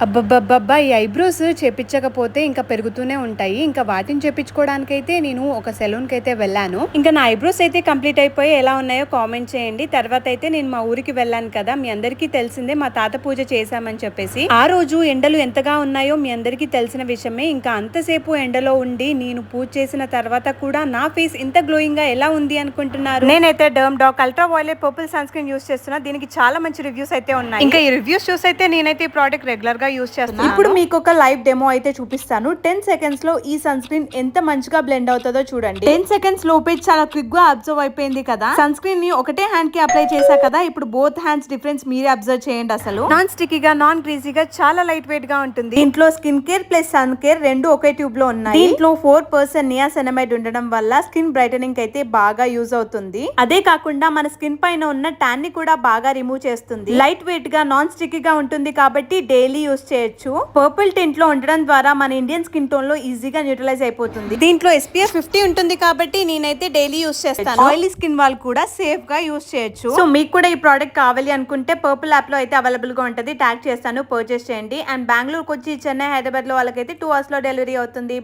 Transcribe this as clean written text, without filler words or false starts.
అబ్బబ్బబ్బబ్బా! ఈ ఐబ్రోస్ చేపిచ్చకపోతే ఇంకా పెరుగుతూనే ఉంటాయి. ఇంకా వాటిని చేపించుకోవడానికైతే నేను ఒక సెలూన్‌కైతే వెళ్ళాను. ఇంకా నా ఐబ్రోస్ అయితే కంప్లీట్ అయిపోయి ఎలా ఉన్నాయో కామెంట్ చేయండి. తర్వాత అయితే నేను మా ఊరికి వెళ్ళాను కదా! మీ అందరికీ తెలిసిందే మా తాత పూజ చేశామని చెప్పేసి. ఆ రోజు ఎండలు ఎంతగా ఉన్నాయో మీ అందరికీ తెలిసిన విషయమే. ఇంకా అంతసేపు ఎండలో ఉండి నేను పూజ చేసిన తర్వాత కూడా నా ఫేస్ ఇంత గ్లోయింగ్‌గా ఎలా ఉంది అనుకుంటున్నారు? నేనైతే derm doc ultraviolet purple sunscreen use చేస్తున్నా. దీనికి చాలా మంచి రివ్యూస్ అయితే ఉన్నాయి. ఇంకా ఈ రివ్యూస్ చూసైతే నేనైతే ఈ ప్రోడక్ట్ రెగ్యులర్ గా యూస్ చేస్తాను. ఇప్పుడు మీకు ఒక లైవ్ డెమో అయితే చూపిస్తాను. 10 సెకండ్స్ లో ఈ సన్ స్క్రీన్ ఎంత మంచిగా బ్లెండ్ అవుతుందో చూడండి. 10 సెకండ్స్ లోపే చాలా క్విక్ గా అబ్జర్వ్ అయిపోయింది కదా. సన్ స్క్రీన్ ని ఒకటే హ్యాండ్ కి అప్లై చేశా కదా. ఇప్పుడు బోత్ హ్యాండ్స్ డిఫరెన్స్ మీరే అబ్జర్వ్ చేయండి. అసలు నాన్ స్టిక్కీగా నాన్ గ్రీజీగా చాలా లైట్ వెయిట్ గా ఉంటుంది. దీంట్లో skin care plus sun care రెండు ఒకే ట్యూబ్ లో ఉన్నాయి. దీంట్లో 4% నియాసినమైడ్ ఉండడం వల్ల స్కిన్ బ్రైటనింగ్ అయితే బాగా యూజ్ అవుతుంది. అదే కాకుండా మన స్కిన్ పైన ఉన్న ట్యాన్ ని కూడా బాగా రిమూవ్ చేస్తుంది. లైట్ వెయిట్ గా నాన్ స్టిక్కీగా ఉంటుంది కాబట్టి డైలీ యూస్ చేయొచ్చు. పర్పుల్ టింట్ లో ఉండడం ద్వారా మన ఇండియన్ స్కిన్ టోన్ లో ఈజీగా న్యూట్రలైజ్ అయిపోతుంది. దీంట్లో SPF 50 ఉంటుంది కాబట్టి నేనైతే డైలీ యూస్ చేస్తాను. ఆయిలీ స్కిన్ వాళ్ళు కూడా సేఫ్ గా యూస్ చేయొచ్చు. సో మీకు కూడా ఈ ప్రోడక్ట్ కావాలి అనుకుంటే పర్పుల్ యాప్ లో అయితే అవైలబుల్ గా ఉంటుంది. ట్యాగ్ చేస్తాను, పర్చేస్ చేయండి. అండ్ బెంగళూరుకి వచ్చి చెన్నై, హైదరాబాద్ లో వాళ్ళకైతే 2 hours లో డెలివరీ అవుతుంది.